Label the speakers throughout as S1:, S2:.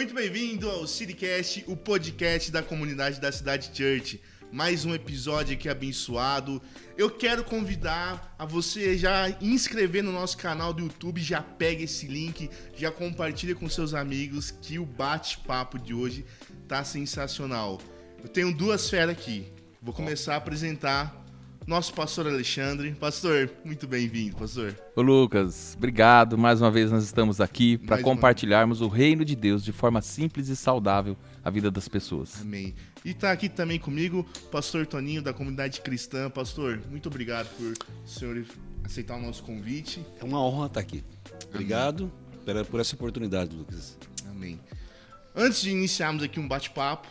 S1: muito bem-vindo ao CityCast, o podcast da comunidade da Cidade Church. Mais um episódio aqui abençoado. Eu quero convidar a você já inscrever no nosso canal do YouTube, já pega esse link, já compartilha com seus amigos que o bate-papo de hoje tá sensacional. Eu tenho duas feras aqui. Vou começar a apresentar nosso pastor Alexandre. Pastor, muito bem-vindo, pastor.
S2: Ô Lucas, obrigado. Mais uma vez nós estamos aqui para compartilharmos o reino de Deus de forma simples e saudável a vida das pessoas.
S1: Amém. E tá aqui também comigo o pastor Toninho da comunidade cristã. Pastor, muito obrigado por o senhor aceitar o nosso convite.
S3: É uma honra estar aqui. Obrigado por essa oportunidade, Lucas.
S1: Amém. Antes de iniciarmos aqui um bate-papo,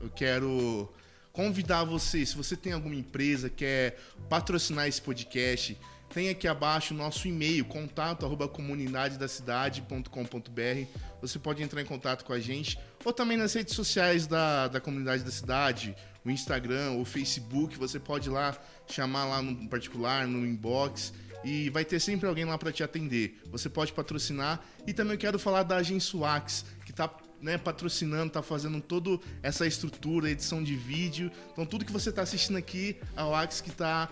S1: eu quero convidar você, se você tem alguma empresa, quer patrocinar esse podcast, tem aqui abaixo o nosso e-mail, contato@comunidadedacidade.com.br. Você pode entrar em contato com a gente, ou também nas redes sociais da comunidade da cidade, o Instagram, o Facebook, você pode ir lá, chamar lá no particular, no inbox, e vai ter sempre alguém lá para te atender. Você pode patrocinar, e também eu quero falar da Agência Wax, que está patrocinando, tá fazendo toda essa estrutura, edição de vídeo. Então tudo que você está assistindo aqui, a Wax que está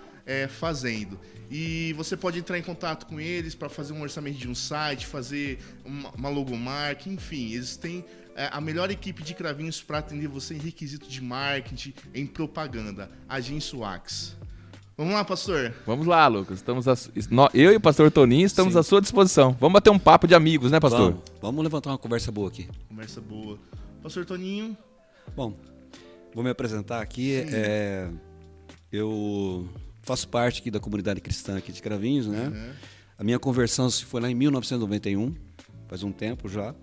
S1: fazendo. E você pode entrar em contato com eles para fazer um orçamento de um site, fazer uma logomarca, enfim, eles têm a melhor equipe de cravinhos para atender você em requisito de marketing, em propaganda. Agência Wax. Vamos lá, pastor?
S2: Vamos lá, Lucas. Eu e o pastor Toninho estamos à sua disposição. Vamos bater um papo de amigos, né, pastor?
S3: Vamos levantar uma conversa boa aqui.
S1: Conversa boa. Pastor Toninho?
S3: Bom, vou me apresentar aqui. Eu faço parte aqui da comunidade cristã aqui de Cravinhos, né? Uhum. A minha conversão foi lá em 1991, faz um tempo já.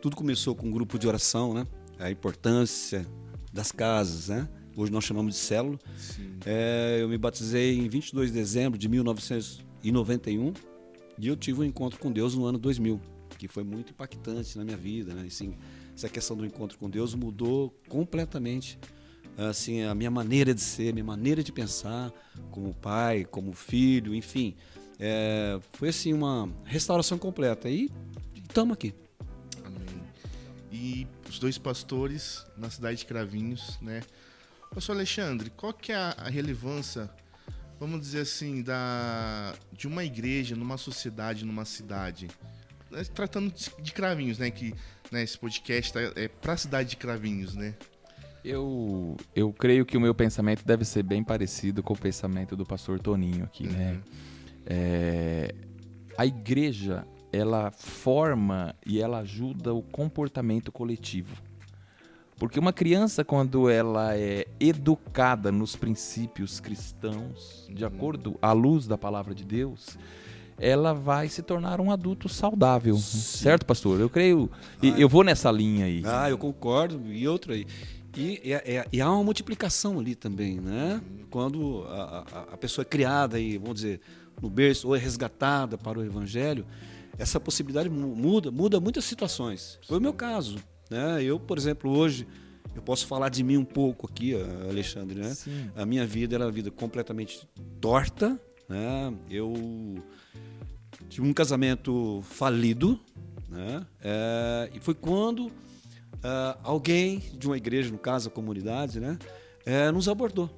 S3: Tudo começou com um grupo de oração, né? A importância das casas, né? Hoje nós chamamos de célula. Eu me batizei em 22 de dezembro de 1991 e eu tive um encontro com Deus no ano 2000, que foi muito impactante na minha vida, né? Assim, essa questão do encontro com Deus mudou completamente assim, a minha maneira de ser, minha maneira de pensar, como pai, como filho, enfim. Foi assim uma restauração completa e estamos aqui.
S1: Amém. E os dois pastores na cidade de Cravinhos, né? Pastor Alexandre, qual que é a relevância, vamos dizer assim, de uma igreja, numa sociedade, numa cidade? Tratando de Cravinhos, né? Que esse podcast é para a cidade de Cravinhos, né?
S2: Eu creio que o meu pensamento deve ser bem parecido com o pensamento do pastor Toninho aqui, né? A igreja, ela forma e ela ajuda o comportamento coletivo. Porque uma criança, quando ela é educada nos princípios cristãos, de acordo à luz da palavra de Deus, ela vai se tornar um adulto saudável. Sim. Certo, pastor? Eu creio, eu vou nessa linha aí.
S3: Eu concordo. E outra aí. E há uma multiplicação ali também, né? Quando a pessoa é criada aí, vamos dizer, no berço, ou é resgatada para o evangelho, essa possibilidade muda muitas situações. Foi o meu caso. Eu, por exemplo, hoje, eu posso falar de mim um pouco aqui, Alexandre, né? Sim. A minha vida era uma vida completamente torta, né? Eu tive um casamento falido, né? E foi quando alguém de uma igreja, no caso a comunidade, né? Nos abordou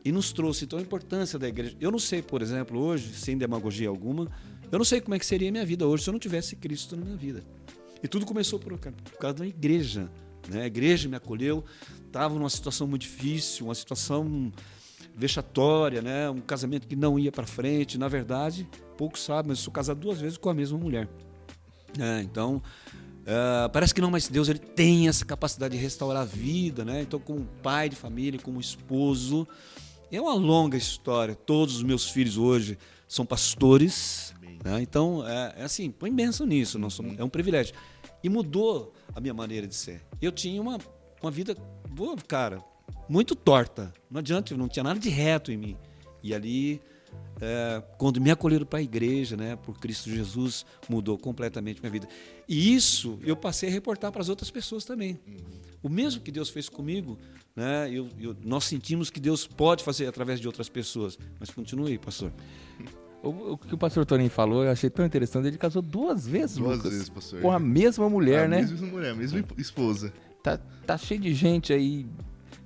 S3: e nos trouxe. Então a importância da igreja. Eu não sei, por exemplo, hoje, sem demagogia alguma, eu não sei como é que seria a minha vida hoje se eu não tivesse Cristo na minha vida. E tudo começou por causa da igreja, né? A igreja me acolheu, estava numa situação muito difícil, uma situação vexatória, né? Um casamento que não ia para frente. Na verdade, poucos sabem, mas eu sou casado 2 vezes com a mesma mulher. Então, parece que não, mas Deus ele tem essa capacidade de restaurar a vida, né? Então, como pai de família, como esposo, é uma longa história. Todos os meus filhos hoje são pastores. Então, assim, põe bênção nisso, é um privilégio. E mudou a minha maneira de ser. Eu tinha uma vida, cara, muito torta. Não adianta, não tinha nada de reto em mim. E ali, quando me acolheram para a igreja, né, por Cristo Jesus, mudou completamente minha vida. E isso eu passei a reportar para as outras pessoas também. O mesmo que Deus fez comigo, né, nós sentimos que Deus pode fazer através de outras pessoas. Mas continue, pastor.
S2: O que o pastor Toninho falou, eu achei tão interessante. Ele casou 2 vezes,
S1: Duas
S2: Lucas,
S1: vezes, pastor.
S2: com a mesma mulher, né?
S1: A mesma mulher, a mesma esposa.
S2: Tá cheio de gente aí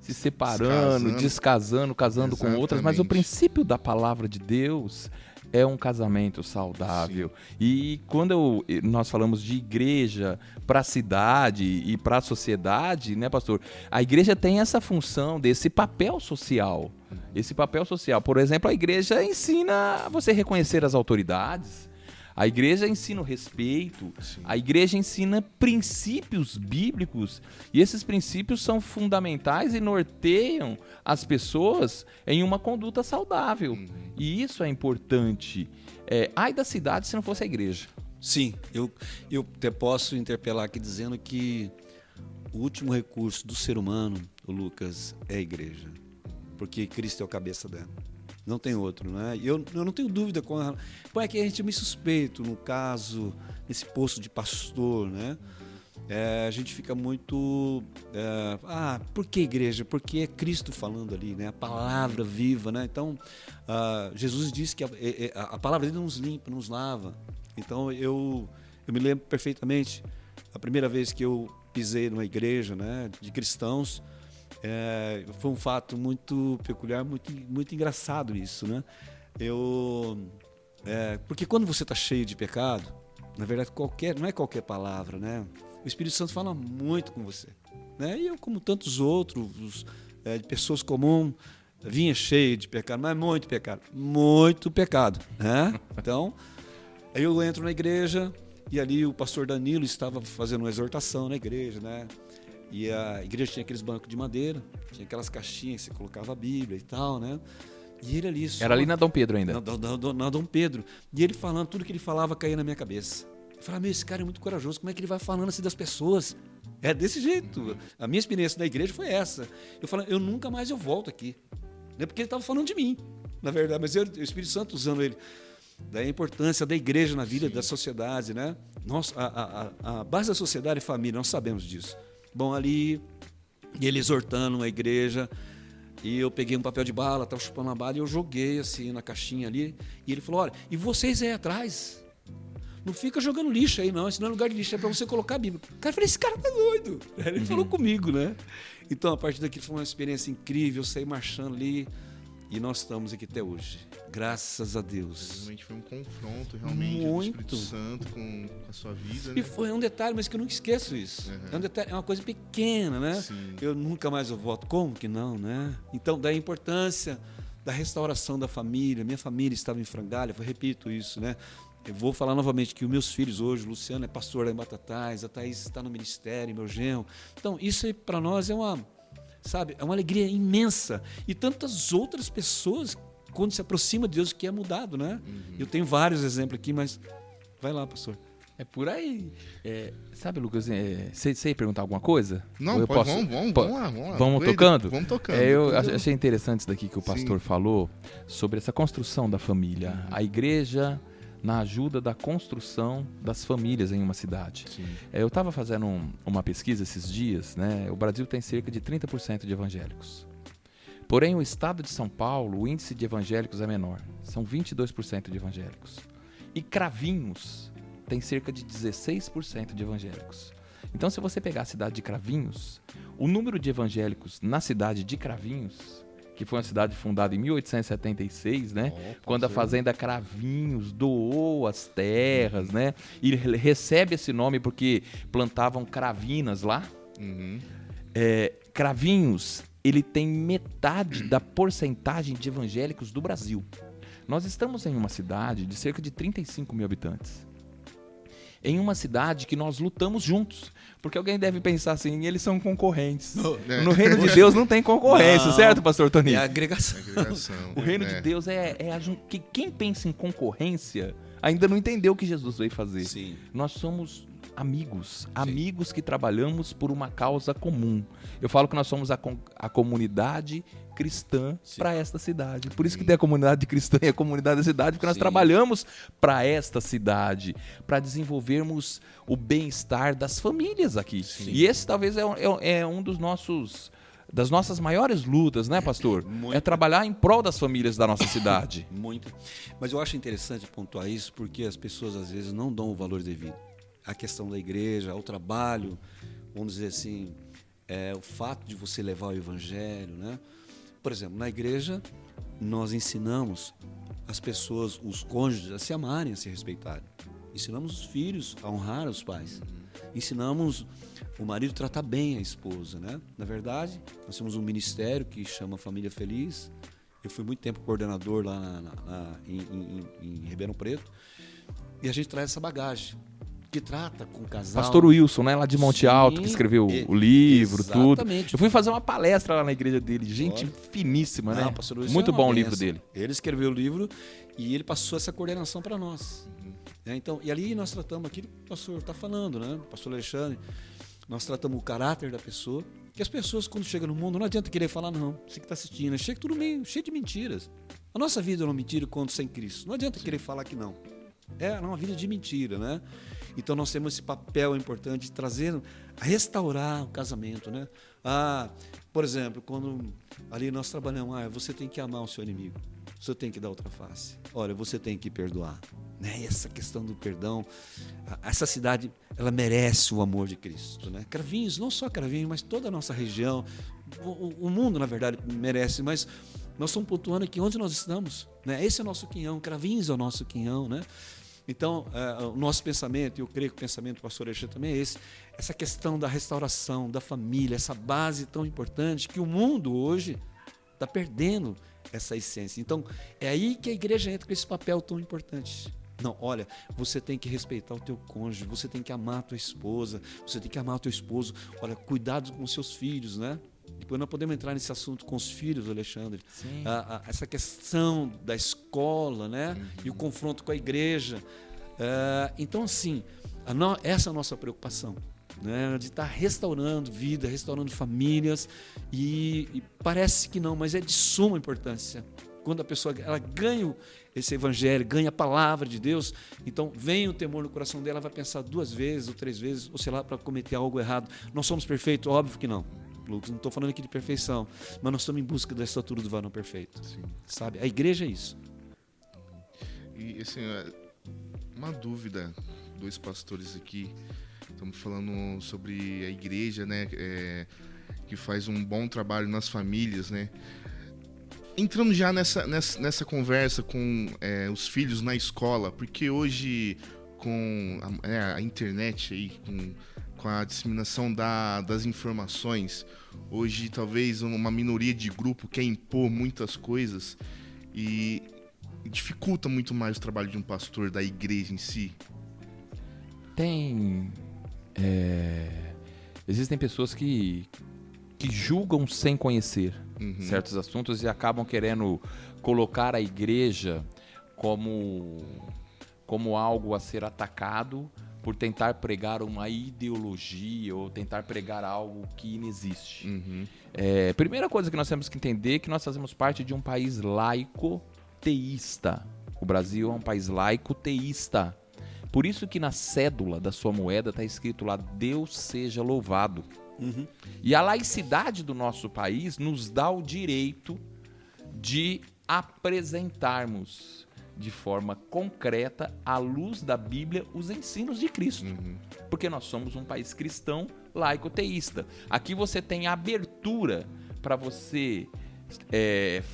S2: se separando, descasando, casando com outras, mas o
S1: Exatamente.
S2: princípio da palavra de Deus é um casamento saudável. E quando nós falamos de igreja para a cidade e para a sociedade, né, pastor? A igreja tem essa função desse papel social. Esse papel social. Por exemplo, a igreja ensina a você reconhecer as autoridades. A igreja ensina o respeito,
S1: Sim.
S2: a igreja ensina princípios bíblicos, e esses princípios são fundamentais e norteiam as pessoas em uma conduta saudável. E isso é importante. Ai da cidade se não fosse a igreja.
S3: Sim, eu até posso interpelar aqui dizendo que o último recurso do ser humano, o Lucas, é a igreja. Porque Cristo é o cabeça dela. Não tem outro, né? E eu não tenho dúvida com ela. Pô, é que a gente é meio suspeito, no caso, nesse posto de pastor, né? A gente fica muito... por que igreja? Porque é Cristo falando ali, né? A palavra viva, né? Então, Jesus disse que a palavra dele nos limpa, nos lava. Então, eu me lembro perfeitamente, a primeira vez que eu pisei numa igreja, né, de cristãos, foi um fato muito peculiar, muito engraçado isso, né? Porque quando você está cheio de pecado, na verdade não é qualquer palavra, né? O Espírito Santo fala muito com você, né? E eu, como tantos outros, pessoas comuns, vinha cheio de pecado, mas muito pecado, né? Então, aí eu entro na igreja e ali o pastor Danilo estava fazendo uma exortação na igreja, né? E a igreja tinha aqueles bancos de madeira, tinha aquelas caixinhas que você colocava a Bíblia e tal, né? E ele ali...
S2: Era ali na Dom Pedro ainda.
S3: Na Dom Pedro. E ele falando, tudo que ele falava caía na minha cabeça. Eu falava, esse cara é muito corajoso, como é que ele vai falando assim das pessoas? É desse jeito. A minha experiência na igreja foi essa. Eu falei, eu nunca mais eu volto aqui. Não é porque ele estava falando de mim, na verdade, mas o Espírito Santo usando ele. Daí a importância da igreja na vida da sociedade, né? A base da sociedade é família, nós sabemos disso. Bom, ali, ele exortando a igreja, e eu peguei um papel de bala, estava chupando uma bala, e eu joguei assim na caixinha ali, e ele falou, olha, e vocês aí atrás, não fica jogando lixo aí não, esse não é lugar de lixo, é para você colocar a Bíblia. Cara, eu falei, esse cara tá doido. Ele falou comigo, né? Então, a partir daqui foi uma experiência incrível, eu saí marchando ali, e nós estamos aqui até hoje. Graças a Deus.
S1: Realmente foi um confronto, realmente, do Espírito Santo com a sua vida, né?
S3: E foi um detalhe, mas que eu nunca esqueço isso. É um detalhe, é uma coisa pequena, né?
S1: Sim.
S3: Eu nunca mais eu voto. Como que não, né? Então, da importância da restauração da família. Minha família estava em frangalha, eu repito isso, né? Eu vou falar novamente que os meus filhos hoje, o Luciano é pastor lá em Batatais, a Thaís está no ministério, meu genro. Então, isso aí para nós é uma alegria imensa. E tantas outras pessoas, quando se aproxima de Deus, que é mudado, né? Eu tenho vários exemplos aqui, mas vai lá, pastor.
S2: É por aí. Sabe, Lucas, você ia perguntar alguma coisa?
S1: Não, vamos lá.
S2: Vamos tocando?
S1: Vamos tocando.
S2: Eu achei interessante isso daqui que o pastor falou, sobre essa construção da família. A igreja na ajuda da construção das famílias em uma cidade. Eu estava fazendo uma pesquisa esses dias, né? O Brasil tem cerca de 30% de evangélicos. Porém, o estado de São Paulo, o índice de evangélicos é menor. São 22% de evangélicos. E Cravinhos tem cerca de 16% de evangélicos. Então, se você pegar a cidade de Cravinhos, o número de evangélicos na cidade de Cravinhos, que foi uma cidade fundada em 1876, né? Quando a fazenda Cravinhos doou as terras, né? E recebe esse nome porque plantavam cravinas lá. Cravinhos, ele tem metade da porcentagem de evangélicos do Brasil. Nós estamos em uma cidade de cerca de 35 mil habitantes. Em uma cidade que nós lutamos juntos. Porque alguém deve pensar assim, eles são concorrentes. No reino de Deus não tem concorrência, não, certo, pastor Toninho?
S3: É agregação.
S2: O reino de Deus que quem pensa em concorrência ainda não entendeu o que Jesus veio fazer.
S3: Sim.
S2: Nós somos amigos que trabalhamos por uma causa comum. Eu falo que nós somos a comunidade cristã para esta cidade. Por isso que tem a comunidade cristã e a comunidade da cidade, porque nós trabalhamos para esta cidade, para desenvolvermos o bem-estar das famílias aqui. E esse talvez é um dos nossos das nossas maiores lutas, né, pastor?
S3: Muito.
S2: É trabalhar em prol das famílias da nossa cidade.
S3: Muito. Mas eu acho interessante pontuar isso porque as pessoas às vezes não dão o valor devido. A questão da igreja, ao trabalho, vamos dizer assim, o fato de você levar o evangelho, né? Por exemplo, na igreja nós ensinamos as pessoas, os cônjuges, a se amarem, a se respeitarem. Ensinamos os filhos a honrar os pais. Ensinamos o marido a tratar bem a esposa, né? Na verdade, nós temos um ministério que chama Família Feliz. Eu fui muito tempo coordenador lá em Ribeirão Preto. E a gente traz essa bagagem que trata com o casal.
S2: Pastor Wilson, né, lá de Monte Alto,
S3: Sim,
S2: que escreveu o livro, tudo.
S3: exatamente.
S2: Eu fui fazer uma palestra lá na igreja dele. Gente finíssima, né?
S3: Não, pastor Wilson
S2: Muito
S3: é uma
S2: bom o livro
S3: benção.
S2: dele.
S3: Ele escreveu o livro e ele passou essa coordenação para nós. Então, e ali nós tratamos aquilo que o pastor está falando, né? O pastor Alexandre, nós tratamos o caráter da pessoa, que as pessoas quando chegam no mundo, não adianta querer falar não, você que está assistindo, chega tudo meio cheio de mentiras. A nossa vida é uma mentira quando sem Cristo, não adianta querer falar que não. É uma vida de mentira, né? Então nós temos esse papel importante de trazer, a restaurar o casamento, né? Por exemplo, quando ali nós trabalhamos, você tem que amar o seu inimigo, você tem que dar outra face, olha, você tem que perdoar, né? E essa questão do perdão, essa cidade, ela merece o amor de Cristo, né? Cravinhos, não só Cravinhos, mas toda a nossa região, o mundo na verdade merece, mas nós estamos pontuando aqui onde nós estamos, né? Esse é o nosso quinhão, Cravinhos é o nosso quinhão, né? Então, o nosso pensamento, e eu creio que o pensamento do pastor Alexandre também é esse, essa questão da restauração, da família, essa base tão importante que o mundo hoje está perdendo essa essência. Então, é aí que a igreja entra com esse papel tão importante. Não, olha, você tem que respeitar o teu cônjuge, você tem que amar a tua esposa, você tem que amar o teu esposo, olha, cuidado com os seus filhos, né? Depois nós podemos entrar nesse assunto com os filhos, Alexandre. Essa questão da escola, né? E o confronto com a igreja. Então, assim, essa é a nossa preocupação, né? De estar restaurando vida, restaurando famílias. E parece que não, mas é de suma importância. Quando a pessoa ela ganha esse evangelho, ganha a palavra de Deus, então vem o temor no coração dela, ela vai pensar 2 vezes ou 3 vezes, ou sei lá, para cometer algo errado. Nós somos perfeitos? Óbvio que não. Lucas, não estou falando aqui de perfeição, mas nós estamos em busca da estatura do varão perfeito. Sim. Sabe? A igreja é isso.
S1: E assim, uma dúvida, 2 pastores aqui, estamos falando sobre a igreja, né, que faz um bom trabalho nas famílias, né? Entrando já nessa conversa com os filhos na escola, porque hoje com a internet aí, com a disseminação das informações, hoje talvez uma minoria de grupo quer impor muitas coisas e dificulta muito mais o trabalho de um pastor, da igreja em si.
S2: Existem pessoas que julgam sem conhecer certos assuntos e acabam querendo colocar a igreja como algo a ser atacado por tentar pregar uma ideologia ou tentar pregar algo que inexiste. Primeira coisa que nós temos que entender é que nós fazemos parte de um país laico teísta. O Brasil é um país laico teísta. Por isso que na cédula da sua moeda está escrito lá, Deus seja louvado. E a laicidade do nosso país nos dá o direito de apresentarmos de forma concreta, à luz da Bíblia, os ensinos de Cristo. Porque nós somos um país cristão, laico, teísta. Aqui você tem abertura para você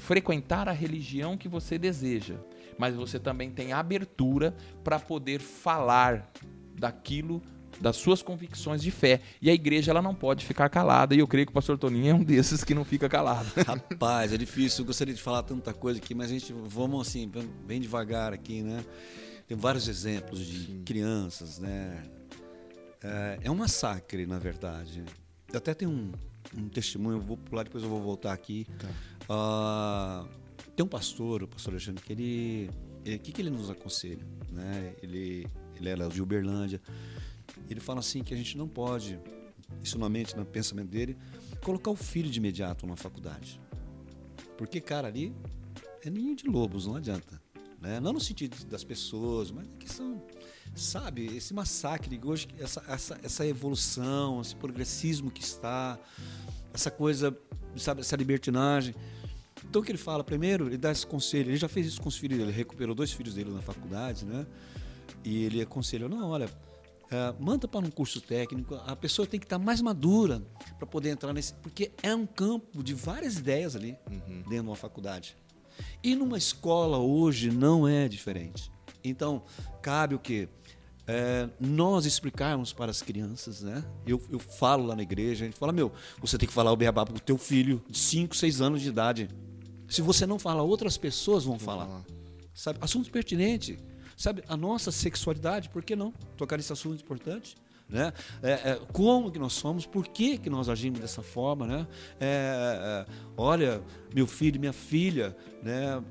S2: frequentar a religião que você deseja. Mas você também tem abertura para poder falar daquilo, das suas convicções de fé. E a igreja ela não pode ficar calada. E eu creio que o pastor Toninho é um desses que não fica calado.
S3: Rapaz, é difícil. Eu gostaria de falar tanta coisa aqui, mas a gente vamos assim, bem devagar aqui, né? Tem vários exemplos de crianças, né? É um massacre, na verdade. Até tem um testemunho, eu vou pular, depois eu vou voltar aqui. Tá. Tem um pastor, o pastor Alexandre, que o que ele nos aconselha? Né? Ele era de Uberlândia. Ele fala assim que a gente não pode, isso na mente, no pensamento dele, colocar o filho de imediato na faculdade. Porque, cara, ali é ninho de lobos, não adianta. Né? Não no sentido das pessoas, mas a questão, sabe, esse massacre, hoje, essa evolução, esse progressismo que está, essa coisa sabe, essa libertinagem. Então o que ele fala? Primeiro, ele dá esse conselho. Ele já fez isso com os filhos dele. Ele recuperou 2 filhos dele na faculdade, né? E ele aconselhou, não, olha, manda para um curso técnico. A pessoa tem que estar mais madura para poder entrar nesse... Porque é um campo de várias ideias ali, dentro de uma faculdade. E numa escola hoje não é diferente. Então, cabe o quê? Nós explicarmos para as crianças, né? Eu falo lá na igreja, a gente fala, você tem que falar o beabá para o teu filho de 5, 6 anos de idade. Se você não fala, outras pessoas vão falar. Sabe? Assunto pertinente. Sabe? A nossa sexualidade, por que não tocar nesse assunto importante? Né? Como que nós somos, por que nós agimos dessa forma, né? Olha, meu filho, minha filha, né?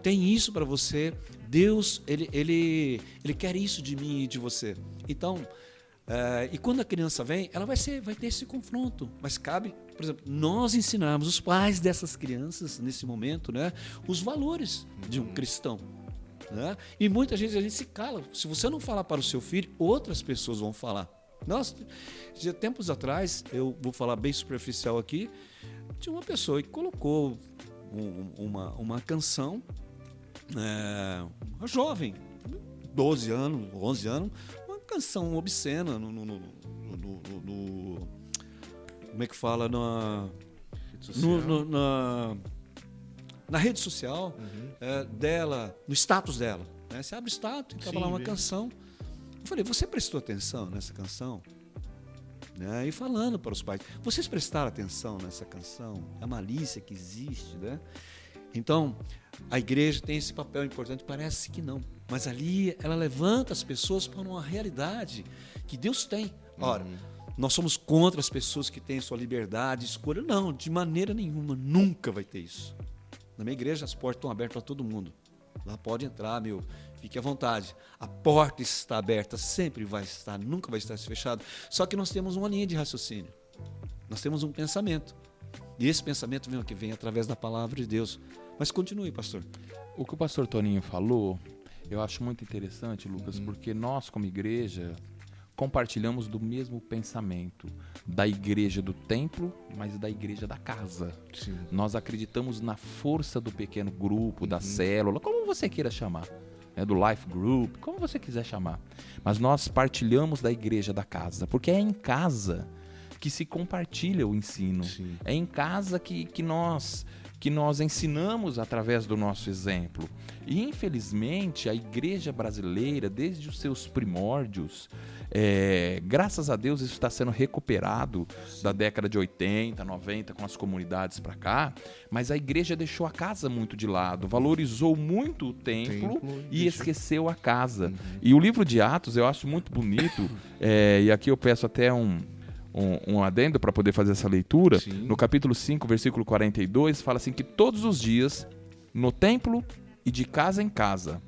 S3: Tem isso para você. Deus, ele quer isso de mim e de você. Então, e quando a criança vem, ela vai ter esse confronto. Mas cabe, por exemplo, nós ensinarmos os pais dessas crianças, nesse momento, né, os valores de um cristão. Né? E muitas vezes a gente se cala. Se você não falar para o seu filho, outras pessoas vão falar. Nós, tempos atrás, eu vou falar bem superficial aqui, tinha uma pessoa que colocou uma canção, uma jovem, 12 anos, 11 anos, uma canção obscena como é que fala? Na rede social dela, no status dela. Né? Você abre o status e estava lá uma canção. Eu falei, você prestou atenção nessa canção? Né? E falando para os pais, vocês prestaram atenção nessa canção? A malícia que existe, né? Então, a igreja tem esse papel importante, parece que não. Mas ali ela levanta as pessoas para uma realidade que Deus tem. Ora, nós somos contra as pessoas que têm sua liberdade, escolha. Não, de maneira nenhuma, nunca vai ter isso. Na minha igreja as portas estão abertas para todo mundo. Lá pode entrar, fique à vontade. A porta está aberta, sempre vai estar, nunca vai estar fechada. Só que nós temos uma linha de raciocínio. Nós temos um pensamento. E esse pensamento vem através da palavra de Deus. Mas continue, pastor.
S2: O que o pastor Toninho falou, eu acho muito interessante, Lucas, porque nós, como igreja, compartilhamos do mesmo pensamento da igreja do templo, mas da igreja da casa.
S1: Sim.
S2: Nós acreditamos na força do pequeno grupo, da célula, como você queira chamar, do life group, como você quiser chamar. Mas nós partilhamos da igreja da casa, porque é em casa que se compartilha o ensino. Sim. É em casa que nós ensinamos através do nosso exemplo. E, infelizmente, a igreja brasileira, desde os seus primórdios, graças a Deus isso está sendo recuperado da década de 80, 90, com as comunidades para cá, mas a igreja deixou a casa muito de lado, valorizou muito o templo e esqueceu a casa. E o livro de Atos eu acho muito bonito, e aqui eu peço até um adendo para poder fazer essa leitura. Sim. No capítulo 5, versículo 42, fala assim que todos os dias, no templo e de casa em casa,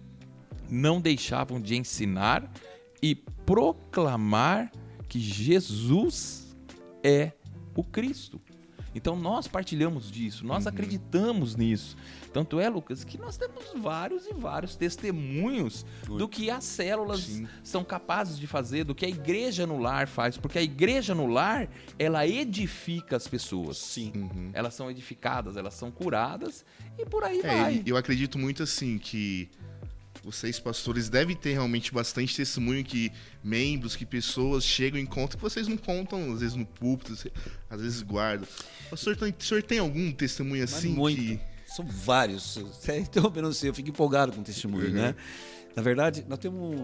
S2: não deixavam de ensinar e proclamar que Jesus é o Cristo. Então nós partilhamos disso, nós acreditamos nisso. Tanto é, Lucas, que nós temos vários e vários testemunhos do que as células são capazes de fazer, do que a igreja no lar faz. Porque a igreja no lar, ela edifica as pessoas.
S3: Sim.
S2: Elas são edificadas, elas são curadas e por aí vai.
S1: Eu acredito muito assim que vocês, pastores, devem ter realmente bastante testemunho que membros, que pessoas chegam e contam que vocês não contam, às vezes no púlpito, às vezes guardam. O senhor tem algum testemunho assim?
S3: Muito. São vários. Eu fico empolgado com o testemunho, né? Na verdade, nós temos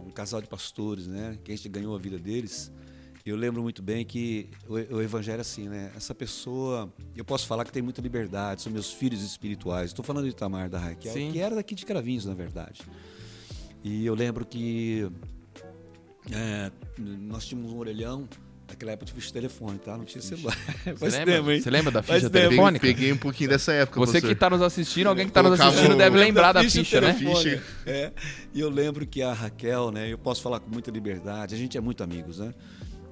S3: um casal de pastores, né? Que a gente ganhou a vida deles. Eu lembro muito bem que o evangelho é assim, né? Essa pessoa, eu posso falar que tem muita liberdade, são meus filhos espirituais. Estou falando de Itamar, da Raquel, que era daqui de Cravinhos, na verdade. E eu lembro que nós tínhamos um orelhão. Naquela época tinha ficha telefone, tá? Não tinha celular.
S2: Você lembra da ficha telefônica?
S1: Peguei um pouquinho dessa época.
S2: Você que está nos assistindo, alguém que está nos assistindo deve lembrar da ficha, né?
S3: E eu lembro que a Raquel, né? Eu posso falar com muita liberdade, a gente é muito amigos, né?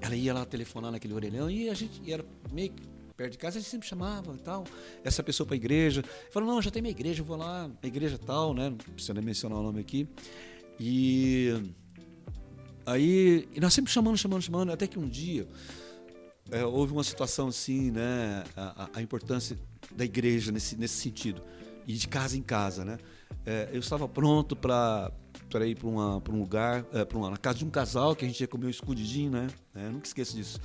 S3: Ela ia lá telefonar naquele orelhão e a gente era meio perto de casa, a gente sempre chamava e tal, essa pessoa para a igreja. Falou, não, já tem minha igreja, eu vou lá, minha igreja tal, né? Não precisa nem mencionar o nome aqui. E nós sempre chamando, até que um dia houve uma situação assim, né? A importância da igreja nesse sentido. E de casa em casa, né? Eu estava pronto para ir para um lugar, na casa de um casal que a gente ia comer um escondidinho, né? Nunca esqueço disso.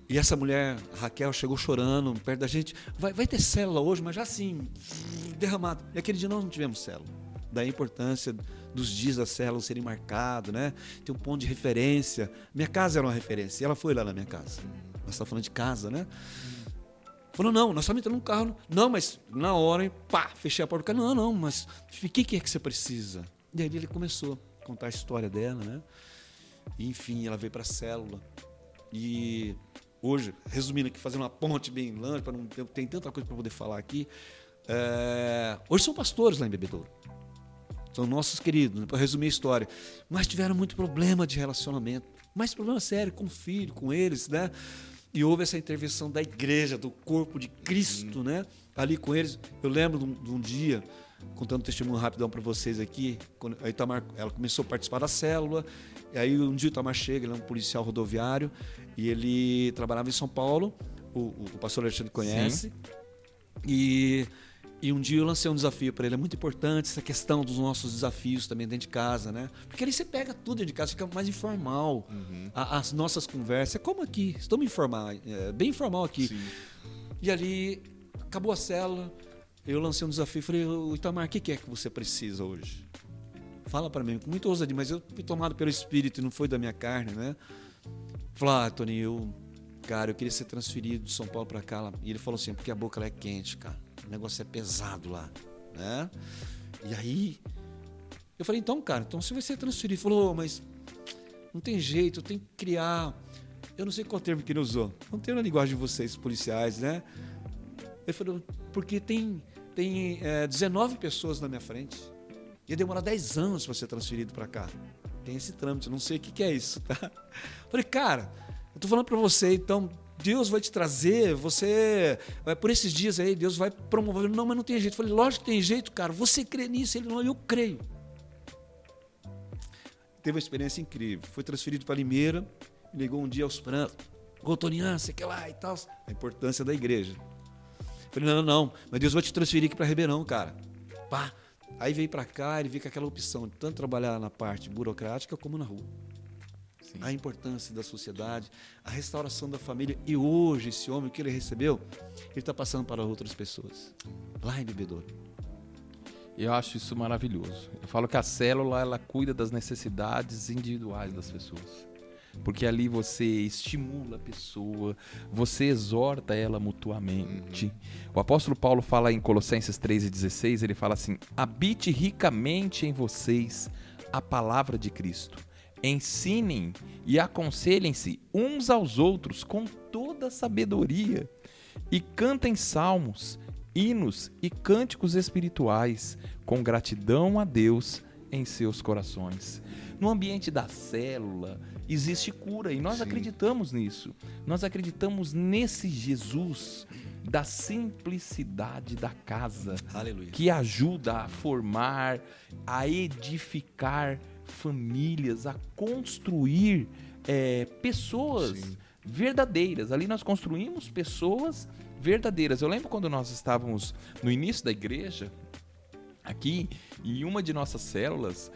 S3: E essa mulher, a Raquel, chegou chorando perto da gente. Vai ter célula hoje, mas já assim, derramado. E aquele dia nós não tivemos célula. Daí a importância dos dias da célula serem marcados, né? Ter um ponto de referência. Minha casa era uma referência. E ela foi lá na minha casa. Nós estamos falando de casa, né? Falou, não, nós estamos entrando num carro. Não, mas na hora, pá, fechei a porta do carro. Não, mas o que é que você precisa? E aí ele começou a contar a história dela, né? E, enfim, ela veio para a célula. E hoje, resumindo aqui, fazendo uma ponte bem longe, para não ter tanta coisa para poder falar aqui. Hoje são pastores lá em Bebedouro. São nossos queridos, né, para resumir a história. Mas tiveram muito problema de relacionamento. Mas problema sério com o filho, com eles, né? E houve essa intervenção da igreja, do corpo de Cristo, né? Ali com eles. Eu lembro de um dia, contando um testemunho rapidão para vocês aqui, quando a Itamar, ela começou a participar da célula, e aí um dia o Itamar chega, ele é um policial rodoviário, e ele trabalhava em São Paulo, o pastor Alexandre conhece, e um dia eu lancei um desafio para ele. É muito importante essa questão dos nossos desafios também dentro de casa, né? Porque ali você pega tudo dentro de casa, fica mais informal. As nossas conversas, é como aqui, estou me informar, bem informal aqui. Sim. E ali, acabou a célula, eu lancei um desafio e falei, Itamar, o que é que você precisa hoje? Fala para mim, com muita ousadia, mas eu fui tomado pelo Espírito e não foi da minha carne, né? Falei, Tony, eu queria ser transferido de São Paulo para cá. E ele falou assim, porque a boca ela é quente, cara. O negócio é pesado lá, né? E aí, eu falei, então você vai ser transferido. Ele falou, mas não tem jeito, eu tenho que criar... Eu não sei qual termo que ele usou. Não tem na linguagem de vocês, policiais, né? Ele falou, porque tem 19 pessoas na minha frente. Ia demorar 10 anos para ser transferido para cá. Tem esse trâmite, eu não sei o que é isso, tá? Eu falei, cara, eu tô falando para você, então... Deus vai te trazer, você... Por esses dias aí, Deus vai promover. Não, mas não tem jeito. Eu falei, lógico que tem jeito, cara. Você crê nisso? Ele não, eu creio. Teve uma experiência incrível. Foi transferido para Limeira, me ligou um dia aos prantos. Ô, Tonian, você quer lá e tal. A importância da igreja. Eu falei, não, mas Deus vai te transferir aqui para Ribeirão, cara. Pá. Aí veio para cá, ele veio com aquela opção de tanto trabalhar na parte burocrática como na rua. Sim. A importância da sociedade, a restauração da família. E hoje, esse homem, o que ele recebeu, ele está passando para outras pessoas, lá em Bebedouro.
S2: Eu acho isso maravilhoso. Eu falo que a célula, ela cuida das necessidades individuais das pessoas. Porque ali você estimula a pessoa, você exorta ela mutuamente. O apóstolo Paulo fala em Colossenses 3,16, ele fala assim, habite ricamente em vocês a palavra de Cristo. Ensinem e aconselhem-se uns aos outros com toda sabedoria e cantem salmos, hinos e cânticos espirituais com gratidão a Deus em seus corações. No ambiente da célula existe cura e nós acreditamos nisso. Nós acreditamos nesse Jesus da simplicidade da casa.
S3: Aleluia.
S2: Que ajuda a formar, a edificar famílias, a construir pessoas verdadeiras. Ali nós construímos pessoas verdadeiras. Eu lembro quando nós estávamos no início da igreja, aqui, e uma de nossas células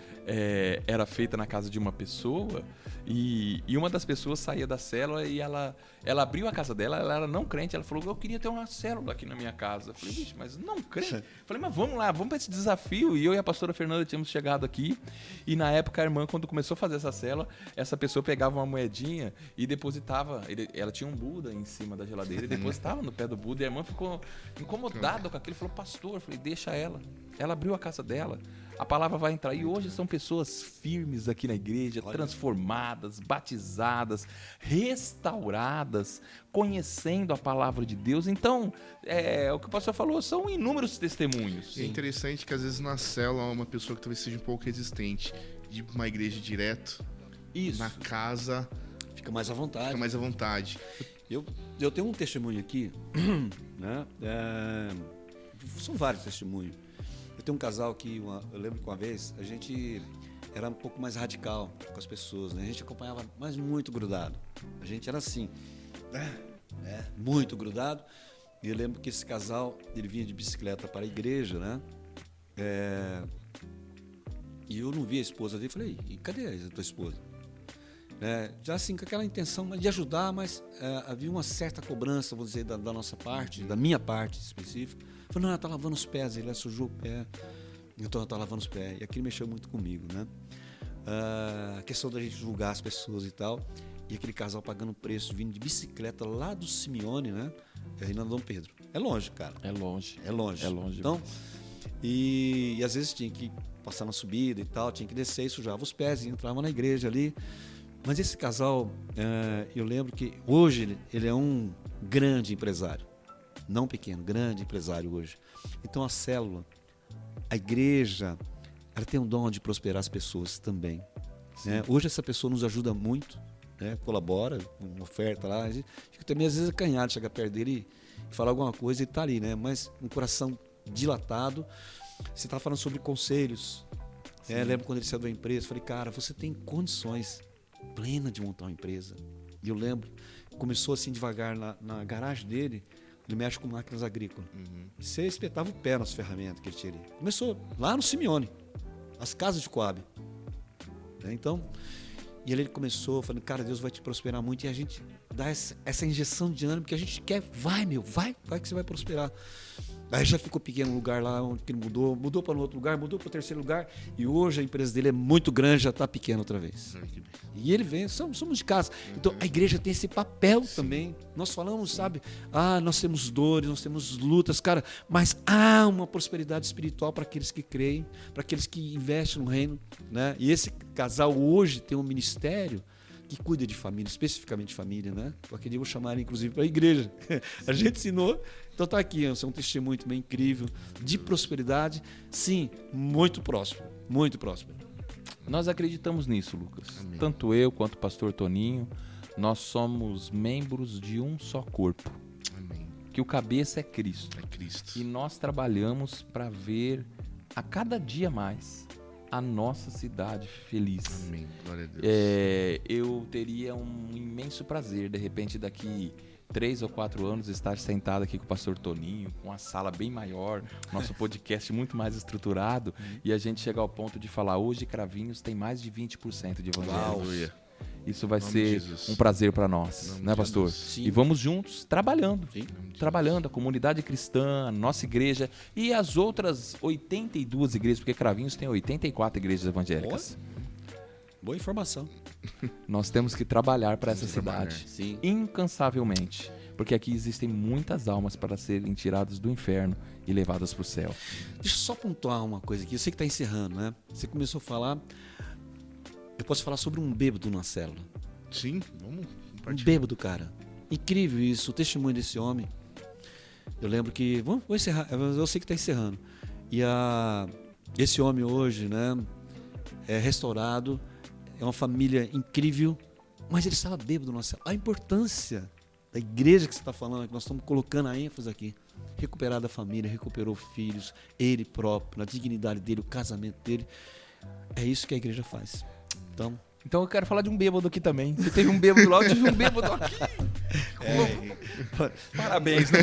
S2: era feita na casa de uma pessoa, e uma das pessoas saía da célula e ela abriu a casa dela, ela era não crente, ela falou, eu queria ter uma célula aqui na minha casa. Eu falei, vixe, mas não crente? Eu falei, mas vamos lá, vamos para esse desafio. E eu e a pastora Fernanda tínhamos chegado aqui, e na época a irmã, quando começou a fazer essa célula, essa pessoa pegava uma moedinha e depositava, ela tinha um Buda em cima da geladeira e depositava no pé do Buda, e a irmã ficou incomodada com aquilo, falou, pastor, eu falei, deixa ela abriu a casa dela, a palavra vai entrar. E hoje são pessoas firmes aqui na igreja, transformadas, batizadas, restauradas, conhecendo a palavra de Deus. Então, o que o pastor falou, são inúmeros testemunhos.
S1: É interessante que às vezes na célula uma pessoa que talvez seja um pouco resistente de ir para uma igreja direto, na casa,
S3: fica mais à vontade. Eu tenho um testemunho aqui, né? São vários testemunhos. Eu tenho um casal que, eu lembro que uma vez, a gente era um pouco mais radical com as pessoas, né? A gente acompanhava, mas muito grudado. A gente era assim. Muito grudado. E eu lembro que esse casal, ele vinha de bicicleta para a igreja, né? E eu não vi a esposa dele. Falei, e cadê a tua esposa? Já assim, com aquela intenção de ajudar, mas havia uma certa cobrança, vou dizer, da nossa parte, da minha parte específica. Falei, não, ela está lavando os pés, ele sujou o pé, então ela está lavando os pés. E aquilo mexeu muito comigo, né? A questão da gente julgar as pessoas e tal. E aquele casal pagando preço, vindo de bicicleta lá do Simeone, né? Aí na Dom Pedro. É longe, cara.
S2: É longe.
S3: É longe.
S2: É longe.
S3: Então, e às vezes tinha que passar na subida e tal, tinha que descer e sujava os pés e entrava na igreja ali. Mas esse casal, eu lembro que hoje ele é um grande empresário. Não pequeno, grande empresário hoje. Então a célula, a igreja, ela tem um dom de prosperar as pessoas também. Né? Hoje essa pessoa nos ajuda muito, né? Colabora, uma oferta lá. A gente fica também às vezes acanhado, chegar perto dele e falar alguma coisa e tá ali, né? Mas um coração dilatado. Você estava falando sobre conselhos. Lembro quando ele saiu da empresa, falei, cara, você tem condições plenas de montar uma empresa. E eu lembro, começou assim devagar na garagem dele, ele mexe com máquinas agrícolas. Você espetava o pé nas ferramentas que ele tinha ali. Começou lá no Simeone, as casas de Coab. Então, e ele começou falando, cara, Deus vai te prosperar muito, e a gente dá essa injeção de ânimo que a gente quer, vai que você vai prosperar. Aí já ficou pequeno o lugar lá onde ele mudou para um outro lugar, mudou para o terceiro lugar, e hoje a empresa dele é muito grande, já está pequena outra vez. E ele vem, somos de casa. Então a igreja tem esse papel também. Nós falamos, sabe, nós temos dores, nós temos lutas, cara, mas há uma prosperidade espiritual para aqueles que creem, para aqueles que investem no reino, né? E esse casal hoje tem um ministério que cuida de família, especificamente de família, né? Porque eu vou chamar ele, inclusive, para a igreja. A gente ensinou. Então tá aqui, é um testemunho também incrível de prosperidade, sim, muito próspero, muito próspero.
S2: Nós acreditamos nisso, Lucas.
S1: Amém.
S2: Tanto eu quanto o pastor Toninho, nós somos membros de um só corpo.
S1: Amém.
S2: Que o cabeça é Cristo.
S1: É Cristo.
S2: E nós trabalhamos para ver a cada dia mais a nossa cidade feliz.
S1: Amém. Glória a Deus.
S2: Eu teria um imenso prazer, de repente, daqui 3 ou 4 anos, estar sentado aqui com o pastor Toninho, com uma sala bem maior, nosso podcast muito mais estruturado, e a gente chegar ao ponto de falar, hoje Cravinhos tem mais de 20% de evangelho.
S1: Aleluia.
S2: Isso vai
S1: Nome
S2: ser
S1: de Jesus.
S2: um prazer para nós,
S1: Nome
S2: né,
S1: de
S2: pastor?
S1: Jesus.
S3: Sim.
S2: E vamos juntos, trabalhando.
S3: Sim.
S2: Trabalhando, a comunidade cristã, a nossa igreja e as outras 82 igrejas, porque Cravinhos tem 84 igrejas evangélicas.
S3: Boa informação.
S2: Nós temos que trabalhar para essa
S1: Temos que trabalhar.
S2: cidade,
S3: Sim.
S2: incansavelmente, porque aqui existem muitas almas para serem tiradas do inferno e levadas para o céu.
S3: Deixa eu só pontuar uma coisa aqui. Eu sei que está encerrando, né? Você começou a falar. Eu posso falar sobre um bêbado na célula.
S1: Sim, vamos
S3: Um
S1: compartilhar.
S3: bêbado, cara. Incrível isso, o testemunho desse homem. Eu lembro que. Vou encerrar, eu sei que está encerrando. E esse homem hoje, né? É restaurado, é uma família incrível, mas ele estava bêbado na célula. A importância da igreja que você está falando, que nós estamos colocando a ênfase aqui. Recuperar da família, recuperou filhos, ele próprio, a dignidade dele, o casamento dele. É isso que a igreja faz.
S2: Então eu quero falar de um bêbado aqui também. Você teve um bêbado lá, eu tive um bêbado aqui. Parabéns, né?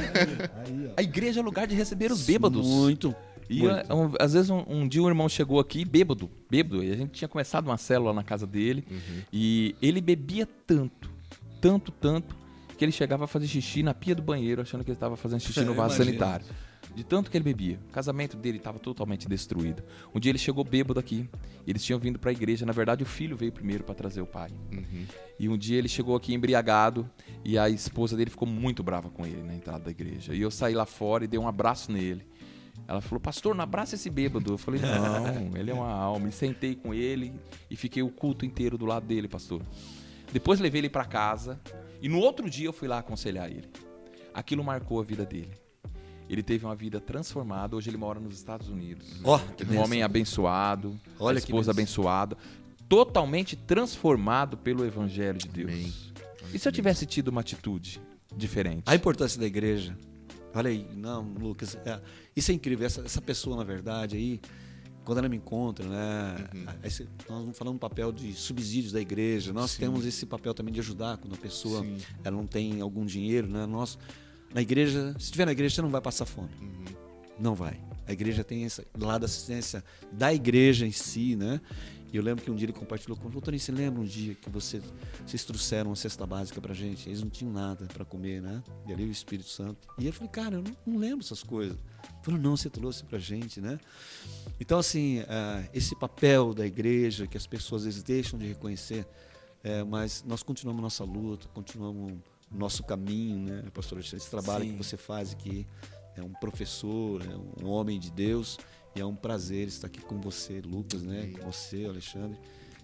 S2: A igreja é lugar de receber os bêbados.
S3: Muito.
S2: E
S3: muito.
S2: às vezes um dia um irmão chegou aqui bêbado, e a gente tinha começado uma célula na casa dele, e ele bebia tanto, que ele chegava a fazer xixi na pia do banheiro, achando que ele estava fazendo xixi no vaso
S3: Imagina.
S2: sanitário. De tanto que ele bebia. O casamento dele estava totalmente destruído. Um dia ele chegou bêbado aqui. Eles tinham vindo para a igreja. Na verdade, o filho veio primeiro para trazer o pai. E um dia ele chegou aqui embriagado e a esposa dele ficou muito brava com ele na entrada da igreja. E eu saí lá fora e dei um abraço nele. Ela falou, pastor, não abraça esse bêbado. Eu falei, não, ele é uma alma. E sentei com ele e fiquei o culto inteiro do lado dele, pastor. Depois levei ele para casa e no outro dia eu fui lá aconselhar ele. Aquilo marcou a vida dele. Ele teve uma vida transformada. Hoje ele mora nos Estados Unidos.
S3: Ó, que
S2: Um
S3: bênção.
S2: homem abençoado,
S3: Olha
S2: a
S3: que
S2: esposa
S3: bênção.
S2: abençoada, totalmente transformado pelo Evangelho de Deus.
S1: Amém.
S2: E se eu tivesse tido uma atitude diferente?
S3: A importância da igreja. Olha aí, não, Lucas, isso é incrível. Essa pessoa, na verdade, aí, quando ela me encontra, né? Nós vamos falando do papel de subsídios da igreja. Nós temos esse papel também de ajudar quando a pessoa ela não tem algum dinheiro, né? Nós, na igreja, se estiver na igreja, você não vai passar fome. Não vai. A igreja tem esse lado da assistência da igreja em si, né? E eu lembro que um dia ele compartilhou comigo, Toninho, você lembra um dia que vocês trouxeram uma cesta básica pra gente? Eles não tinham nada para comer, né? E ali o Espírito Santo. E eu falei, cara, eu não lembro essas coisas. Ele falou, não, você trouxe pra gente, né? Então, assim, esse papel da igreja que as pessoas às vezes deixam de reconhecer, mas nós continuamos nossa luta, continuamos o nosso caminho, né, pastor Alexandre? Esse trabalho que você faz aqui, é um professor, é um homem de Deus, e é um prazer estar aqui com você, Lucas, né? Com você, Alexandre.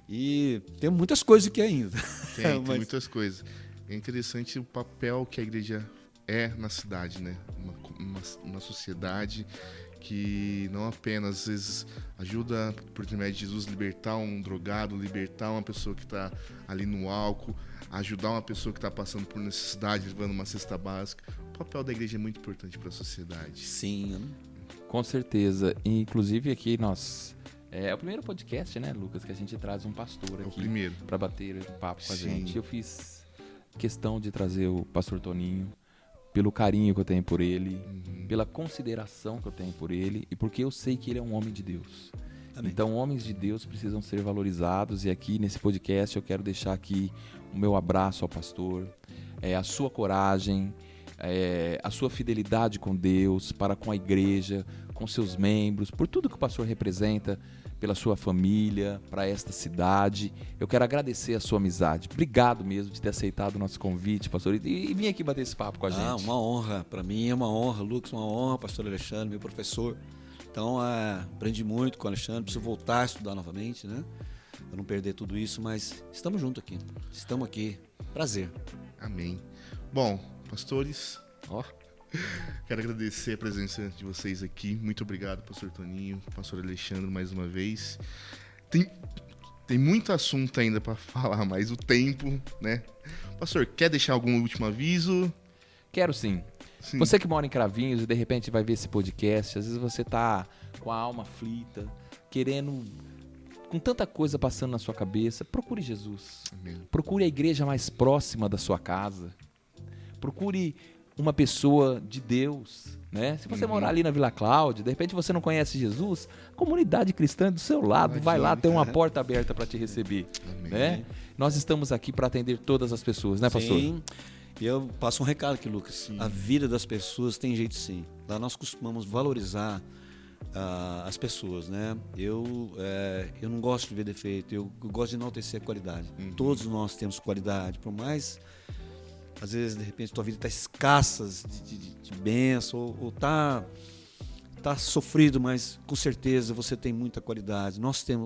S3: E tem muitas coisas aqui ainda.
S1: Tem muitas coisas. É interessante o papel que a igreja é na cidade, né? Uma sociedade que não apenas, às vezes, ajuda, por intermédio de Jesus, libertar um drogado, libertar uma pessoa que está ali no álcool, ajudar uma pessoa que está passando por necessidade, levando uma cesta básica. O papel da igreja é muito importante para a sociedade.
S3: Sim.
S2: Com certeza. Inclusive aqui nós... É o primeiro podcast, né, Lucas, que a gente traz um pastor aqui para bater um papo com a gente. Eu fiz questão de trazer o pastor Toninho pelo carinho que eu tenho por ele, pela consideração que eu tenho por ele e porque eu sei que ele é um homem de Deus. Amém. Então, homens de Deus precisam ser valorizados, e aqui nesse podcast eu quero deixar aqui o meu abraço ao pastor, a sua coragem, a sua fidelidade com Deus, para com a igreja, com seus membros, por tudo que o pastor representa, pela sua família, para esta cidade. Eu quero agradecer a sua amizade. Obrigado mesmo de ter aceitado o nosso convite, pastor, e vir aqui bater esse papo com a gente.
S3: Uma honra. Para mim é uma honra, Lucas, uma honra, pastor Alexandre, meu professor. Então, aprendi muito com o Alexandre, preciso voltar a estudar novamente, né? Para não perder tudo isso, mas estamos juntos aqui. Estamos aqui. Prazer.
S1: Amém. Bom, pastores, quero agradecer a presença de vocês aqui. Muito obrigado, pastor Toninho, pastor Alexandre, mais uma vez. Tem muito assunto ainda para falar, mas o tempo, né? Pastor, quer deixar algum último aviso?
S2: Quero sim. Você que mora em Cravinhos e de repente vai ver esse podcast, às vezes você tá com a alma aflita, querendo, com tanta coisa passando na sua cabeça, procure Jesus. Amém. Procure a igreja mais próxima da sua casa. Procure uma pessoa de Deus, né? Se você morar ali na Vila Cláudia, de repente você não conhece Jesus, a comunidade cristã é do seu lado, vai lá, tem uma porta aberta para te receber. Amém. Né? Nós estamos aqui para atender todas as pessoas, né, pastor?
S3: Sim. E eu passo um recado aqui, Lucas. Sim. A vida das pessoas tem jeito sim. Lá nós costumamos valorizar as pessoas, né? Eu não gosto de ver defeito, eu gosto de enaltecer a qualidade. Todos nós temos qualidade, por mais... Às vezes, de repente, tua vida está escassa de bênção, ou tá sofrido, mas com certeza você tem muita qualidade.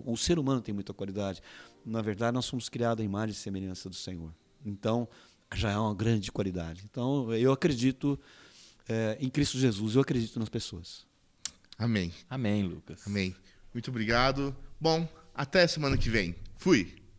S3: O ser humano tem muita qualidade. Na verdade, nós somos criados à imagem e semelhança do Senhor. Então, já é uma grande qualidade. Então, eu acredito em Cristo Jesus, eu acredito nas pessoas.
S1: Amém.
S2: Amém, Lucas.
S1: Amém. Muito obrigado. Bom, até semana que vem. Fui.